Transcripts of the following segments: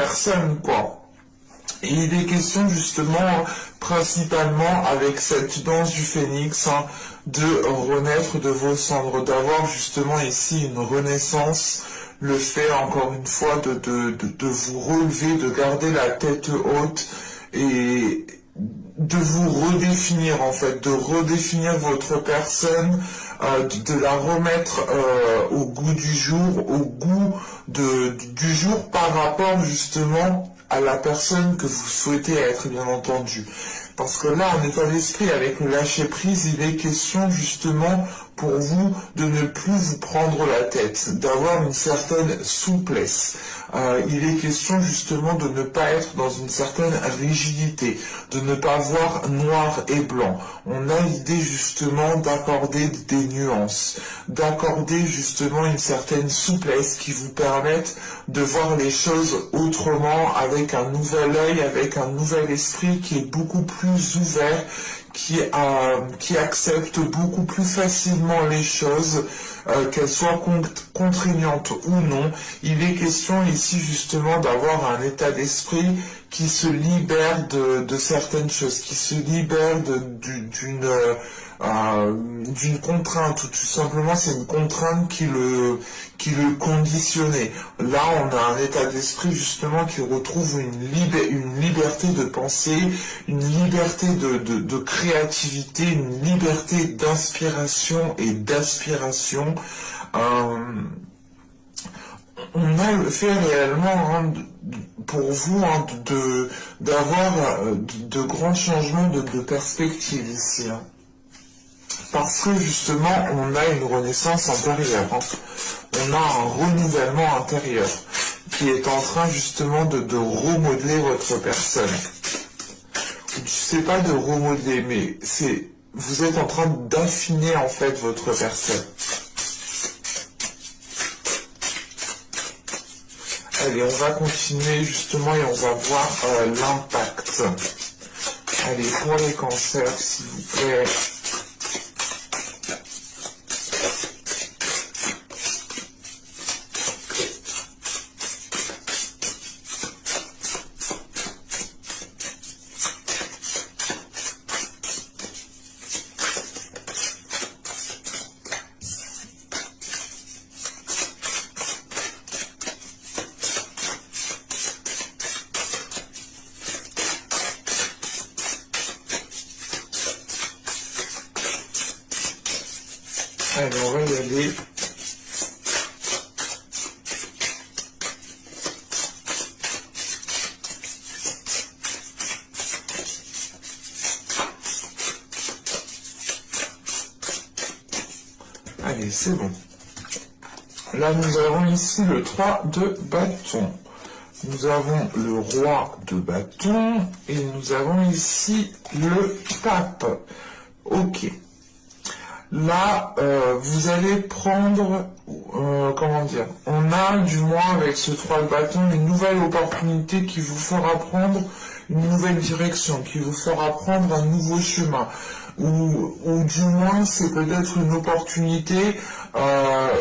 personne, quoi. Et il est question justement, principalement avec cette danse du phénix, hein, de renaître de vos cendres, d'avoir justement ici une renaissance, le fait encore une fois de vous relever, de garder la tête haute et de vous redéfinir en fait, de redéfinir votre personne, de la remettre au goût du jour, au goût du jour par rapport justement à la personne que vous souhaitez être, bien entendu. Parce que là, en état d'esprit, avec le lâcher-prise, il est question justement pour vous de ne plus vous prendre la tête, d'avoir une certaine souplesse. Il est question justement de ne pas être dans une certaine rigidité, de ne pas voir noir et blanc. On a l'idée justement d'accorder des nuances, d'accorder justement une certaine souplesse qui vous permette de voir les choses autrement, avec un nouvel œil, avec un nouvel esprit qui est beaucoup plus ouvert, qui accepte beaucoup plus facilement les choses, qu'elles soient contraignantes ou non. Il est question ici justement d'avoir un état d'esprit qui se libère de certaines choses, qui se libère d'une contrainte, ou tout simplement c'est une contrainte qui le conditionnait. Là on a un état d'esprit justement qui retrouve une liberté de penser, une liberté de créativité, une liberté d'inspiration et d'aspiration. On a le fait réellement, hein, pour vous, hein, d'avoir de grands changements de perspective ici, hein. Parce que justement, on a une renaissance intérieure, hein. On a un renouvellement intérieur qui est en train justement de remodeler votre personne. Je sais pas de remodeler, mais vous êtes en train d'affiner en fait votre personne. Allez, on va continuer justement et on va voir l'impact. Allez, pour les cancers, s'il vous plaît. Allez, on va y aller. Allez, c'est bon. Là, nous avons ici le 3 de bâton. Nous avons le roi de bâton et nous avons ici le pape. Ok. Là, vous allez prendre, comment dire, on a du moins avec ce 3 de bâton une nouvelle opportunité qui vous fera prendre une nouvelle direction, qui vous fera prendre un nouveau chemin, ou du moins c'est peut-être une opportunité,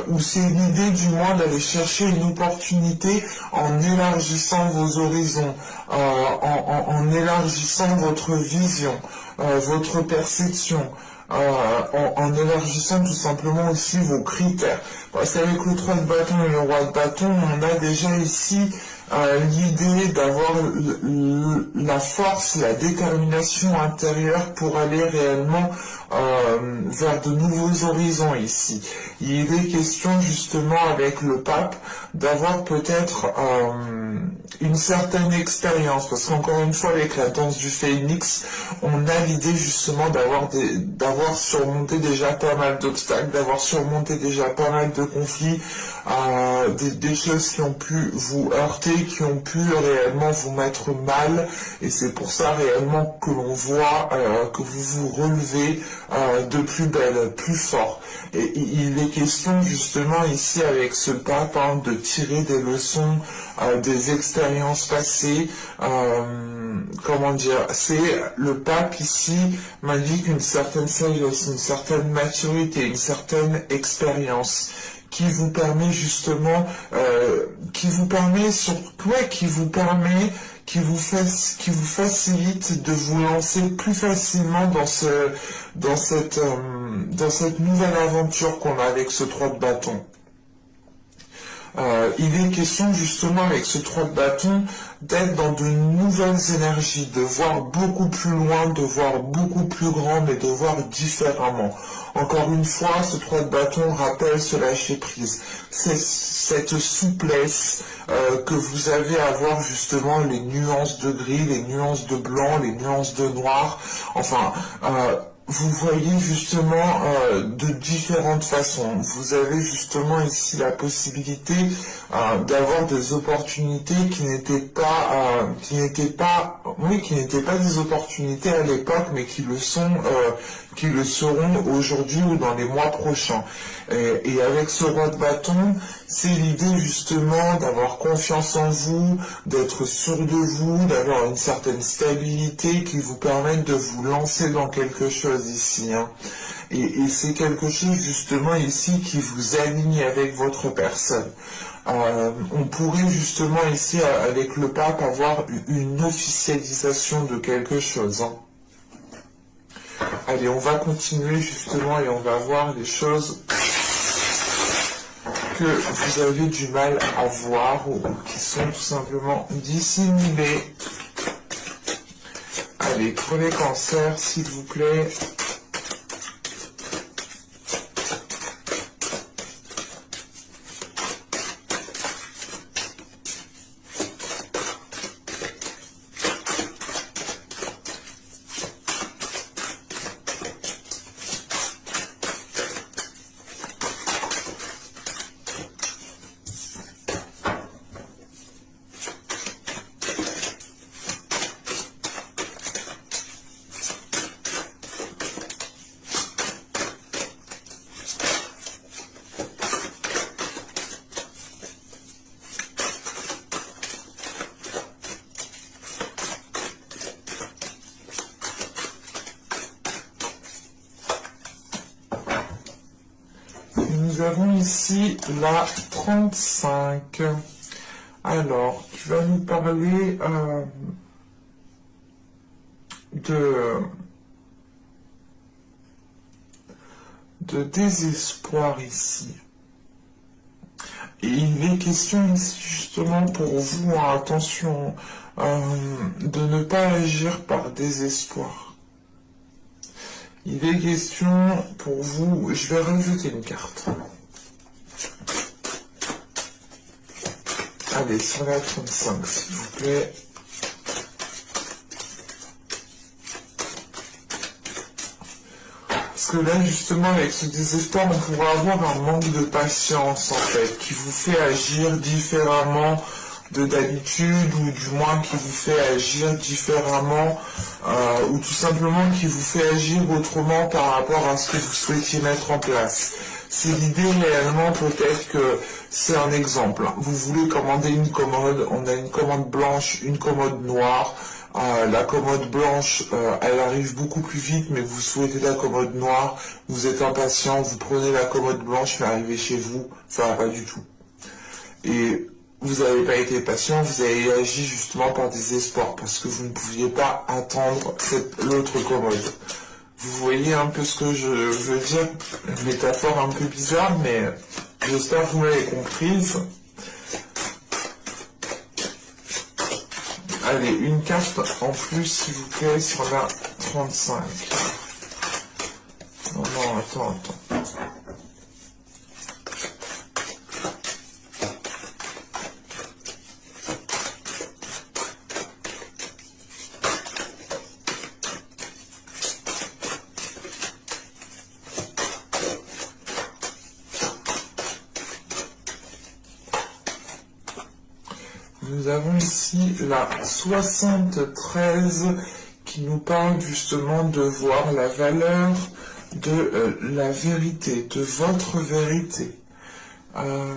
ou c'est l'idée du moins d'aller chercher une opportunité en élargissant vos horizons, en élargissant votre vision, votre perception. En élargissant tout simplement aussi vos critères. Parce qu'avec le 3 de bâton et le roi de bâton, on a déjà ici l'idée d'avoir la force, la détermination intérieure pour aller réellement vers de nouveaux horizons ici. Il est question justement avec le pape d'avoir peut-être une certaine expérience, parce qu'encore une fois avec la danse du phénix, on a l'idée justement d'avoir surmonté déjà pas mal d'obstacles, d'avoir surmonté déjà pas mal de conflits, des choses qui ont pu vous heurter, qui ont pu réellement vous mettre mal, et c'est pour ça réellement que l'on voit que vous vous relevez de plus belle, plus fort. Et il est question justement ici avec ce pape, hein, de tirer des leçons des expériences passées. Comment dire, c'est le pape ici m'indique une certaine sagesse, une certaine maturité, une certaine expérience qui vous permet justement, qui vous facilite de vous lancer plus facilement dans cette nouvelle aventure qu'on a avec ce 3 de bâton. Il est question justement avec ce 3 de bâton d'être dans de nouvelles énergies, de voir beaucoup plus loin, de voir beaucoup plus grand, mais de voir différemment. Encore une fois, ce 3 de bâton rappelle ce lâcher prise. C'est cette souplesse que vous avez à voir justement les nuances de gris, les nuances de blanc, les nuances de noir. Enfin, vous voyez justement de différentes façons. Vous avez justement ici la possibilité d'avoir des opportunités qui n'étaient pas des opportunités à l'époque, mais qui le seront aujourd'hui ou dans les mois prochains. Et avec ce roi de bâton, c'est l'idée justement d'avoir confiance en vous, d'être sûr de vous, d'avoir une certaine stabilité qui vous permette de vous lancer dans quelque chose ici. Hein. Et c'est quelque chose justement ici qui vous aligne avec votre personne. On pourrait justement ici avec le pape avoir une officialisation de quelque chose. Hein. Allez, on va continuer justement et on va voir les choses que vous avez du mal à voir ou qui sont tout simplement dissimulées. Allez, pour les cancers, s'il vous plaît. Nous avons ici la 35. Alors, tu vas nous parler de désespoir ici. Et il est question ici justement pour vous, attention, de ne pas agir par désespoir. Il est question pour vous, je vais rajouter une carte. Allez, sur la 35, s'il vous plaît. Parce que là, justement, avec ce désespoir, on pourra avoir un manque de patience, en fait, qui vous fait agir différemment de d'habitude, ou du moins qui vous fait agir différemment, ou tout simplement qui vous fait agir autrement par rapport à ce que vous souhaitiez mettre en place. C'est l'idée réellement, peut-être que c'est un exemple. Vous voulez commander une commode, on a une commande blanche, une commode noire. La commode blanche, elle arrive beaucoup plus vite, mais vous souhaitez la commode noire, vous êtes impatient, vous prenez la commode blanche, mais arrivez chez vous, ça va pas du tout. Et vous n'avez pas été patient, vous avez agi justement par désespoir, parce que vous ne pouviez pas attendre l'autre commode. Vous voyez un peu ce que je veux dire, une métaphore un peu bizarre, mais j'espère que vous l'avez comprise. Allez, une carte en plus, s'il vous plaît, sur la 35. Non, attends. Nous avons ici la 73 qui nous parle justement de voir la valeur de la vérité, de votre vérité. Là,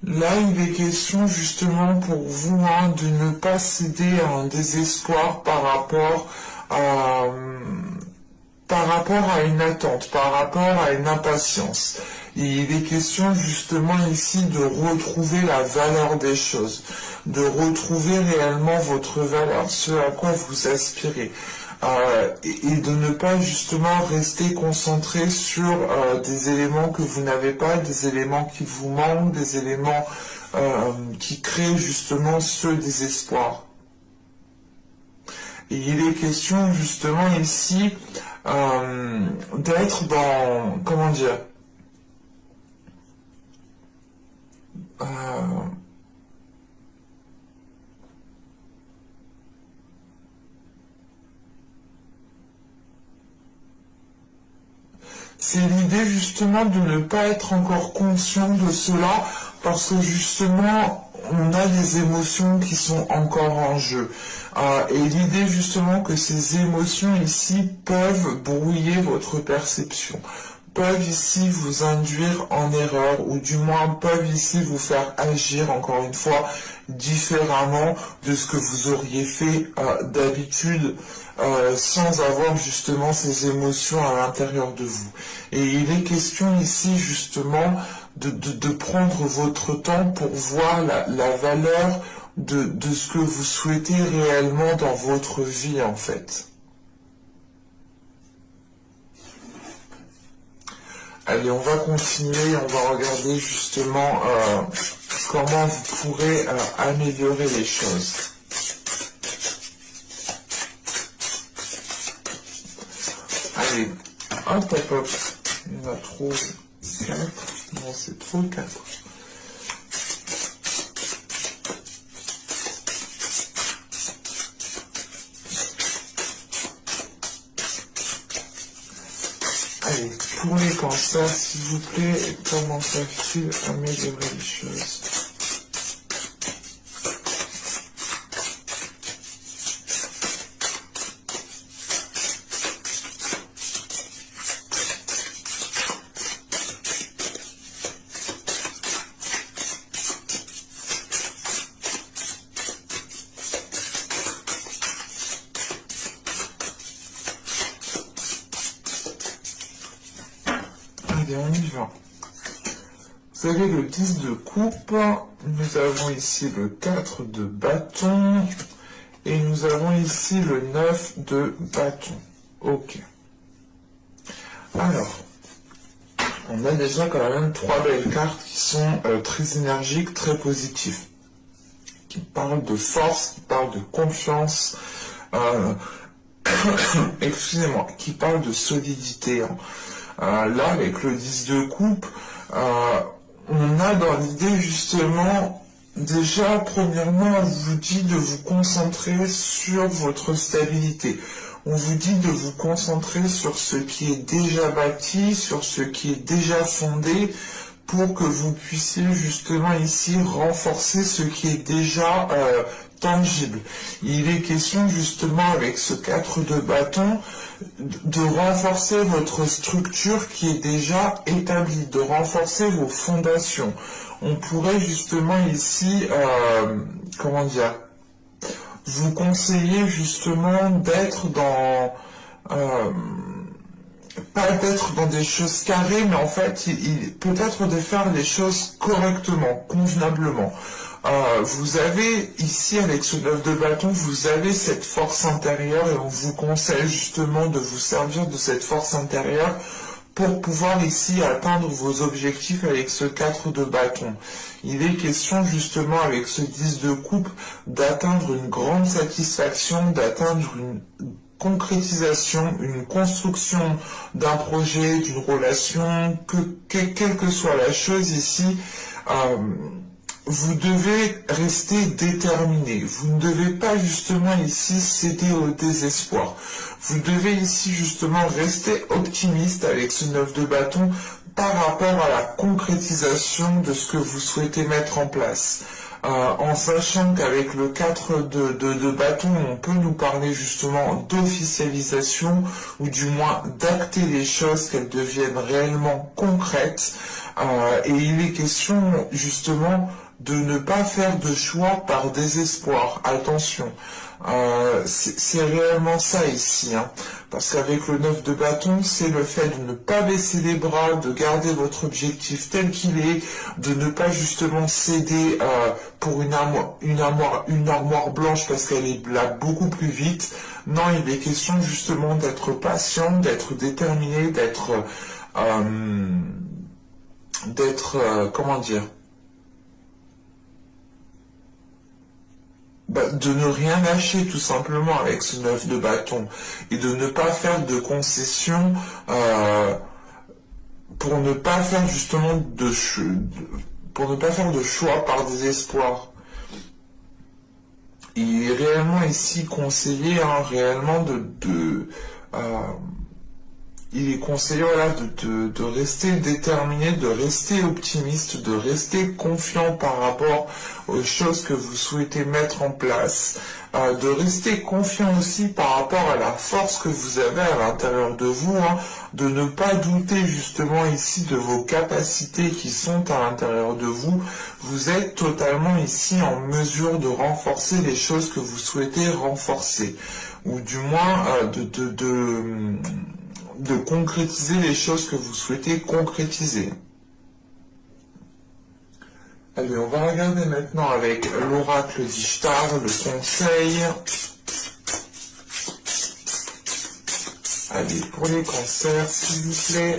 il est question justement pour vous de ne pas céder à un désespoir par rapport à par rapport à une attente, par rapport à une impatience. Il est question justement ici de retrouver la valeur des choses, de retrouver réellement votre valeur, ce à quoi vous aspirez. Et de ne pas justement rester concentré sur des éléments que vous n'avez pas, des éléments qui vous manquent, des éléments qui créent justement ce désespoir. Et il est question justement ici d'être dans, comment dire, c'est l'idée justement de ne pas être encore conscient de cela parce que justement on a des émotions qui sont encore en jeu. Et l'idée justement que ces émotions ici peuvent brouiller votre perception, peuvent ici vous induire en erreur ou du moins peuvent ici vous faire agir encore une fois différemment de ce que vous auriez fait d'habitude sans avoir justement ces émotions à l'intérieur de vous. Et il est question ici justement de prendre votre temps pour voir la valeur de ce que vous souhaitez réellement dans votre vie en fait. Allez, on va continuer, on va regarder justement comment vous pourrez améliorer les choses. Allez, hop, hop, hop. Il y en a trop 4. Non, c'est trop 4. Allez, pour les cancers, s'il vous plaît, comment peuvent-ils améliorer les choses? On y va. Vous avez le 10 de coupe, nous avons ici le 4 de bâton, et nous avons ici le 9 de bâton. Ok. Alors, on a déjà quand même 3 belles cartes qui sont très énergiques, très positives, qui parlent de force, qui parlent de confiance, excusez-moi, qui parlent de solidité, hein. Là, avec le 10 de coupe, on a dans l'idée justement, déjà, premièrement, on vous dit de vous concentrer sur votre stabilité. On vous dit de vous concentrer sur ce qui est déjà bâti, sur ce qui est déjà fondé, pour que vous puissiez justement ici renforcer ce qui est déjà tangible. Il est question justement avec ce 4 de bâton de renforcer votre structure qui est déjà établie, de renforcer vos fondations. On pourrait justement ici, comment dire, vous conseiller justement d'être dans... pas d'être dans des choses carrées, mais en fait, peut-être de faire les choses correctement, convenablement. Vous avez ici, avec ce 9 de bâton, vous avez cette force intérieure et on vous conseille justement de vous servir de cette force intérieure pour pouvoir ici atteindre vos objectifs avec ce 4 de bâton. Il est question justement avec ce 10 de coupe d'aatteindre une grande satisfaction, d'atteindre une concrétisation, une construction d'un projet, d'une relation, quelle que soit la chose ici, vous devez rester déterminé. Vous ne devez pas justement ici céder au désespoir. Vous devez ici justement rester optimiste avec ce 9 de bâton par rapport à la concrétisation de ce que vous souhaitez mettre en place. En sachant qu'avec le 4 de bâton, on peut nous parler justement d'officialisation ou du moins d'acter les choses, qu'elles deviennent réellement concrètes. Et il est question justement de ne pas faire de choix par désespoir. Attention, c'est réellement ça ici, hein. Parce qu'avec le 9 de bâton, c'est le fait de ne pas baisser les bras, de garder votre objectif tel qu'il est, de ne pas justement céder pour une armoire blanche parce qu'elle est là beaucoup plus vite. Non, il est question justement d'être patient, d'être déterminé, comment dire, de ne rien lâcher tout simplement avec ce 9 de bâton et de ne pas faire de concessions pour ne pas faire justement pour ne pas faire de choix par désespoir. Il est réellement ici conseillé, hein, réellement il est conseillé voilà, de rester déterminé, de rester optimiste, de rester confiant par rapport aux choses que vous souhaitez mettre en place, de rester confiant aussi par rapport à la force que vous avez à l'intérieur de vous, hein, de ne pas douter justement ici de vos capacités qui sont à l'intérieur de vous. Vous êtes totalement ici en mesure de renforcer les choses que vous souhaitez renforcer, ou du moins de concrétiser les choses que vous souhaitez concrétiser. Allez, on va regarder maintenant avec l'oracle d'Ishtar, le conseil. Allez, pour les cancers, s'il vous plaît.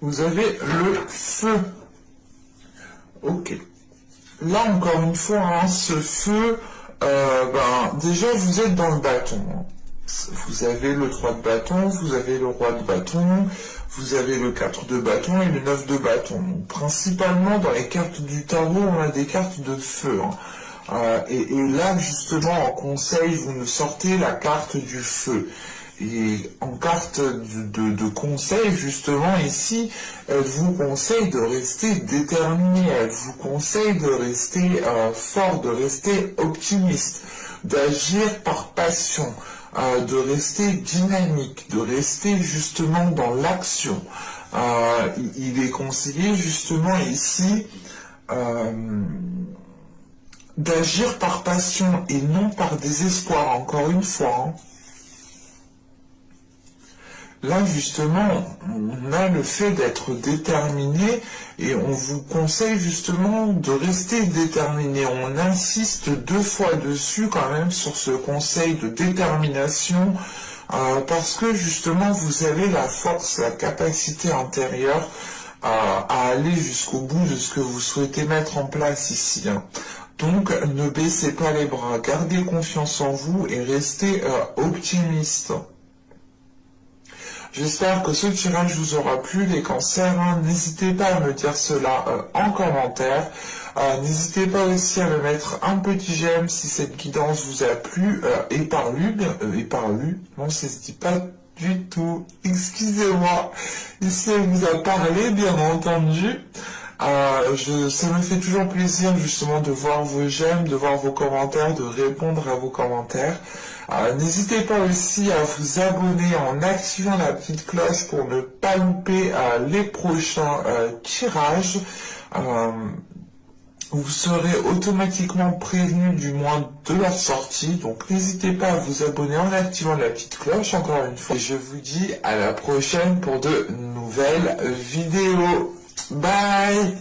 Vous avez le feu. Ok. Là, encore une fois, hein, ce feu, déjà, vous êtes dans le bâton. Hein. Vous avez le 3 de bâton, vous avez le roi de bâton, vous avez le 4 de bâton et le 9 de bâton. Donc, principalement, dans les cartes du tarot, on a des cartes de feu. Hein. Et là, justement, en conseil, vous nous sortez la carte du feu. Et en carte de conseil, justement, ici, elle vous conseille de rester déterminé, elle vous conseille de rester fort, de rester optimiste, d'agir par passion, de rester dynamique, de rester justement dans l'action. Il est conseillé, justement, ici, d'agir par passion et non par désespoir, encore une fois. Hein. Là, justement, on a le fait d'être déterminé et on vous conseille justement de rester déterminé. On insiste 2 fois dessus quand même sur ce conseil de détermination parce que justement, vous avez la force, la capacité intérieure à aller jusqu'au bout de ce que vous souhaitez mettre en place ici. Hein. Donc, ne baissez pas les bras, gardez confiance en vous et restez optimiste. J'espère que ce tirage vous aura plu, les cancers. Hein. N'hésitez pas à me dire cela en commentaire. N'hésitez pas aussi à me mettre un petit j'aime si cette guidance vous a plu et parlu. Non, ça se dit pas du tout. Excusez-moi. Ici, elle vous a parlé, bien entendu. Ça me fait toujours plaisir justement de voir vos j'aime, de voir vos commentaires, de répondre à vos commentaires. N'hésitez pas aussi à vous abonner en activant la petite cloche pour ne pas louper les prochains tirages. Vous serez automatiquement prévenu du moins de leur sortie. Donc n'hésitez pas à vous abonner en activant la petite cloche encore une fois. Et je vous dis à la prochaine pour de nouvelles vidéos. Bye!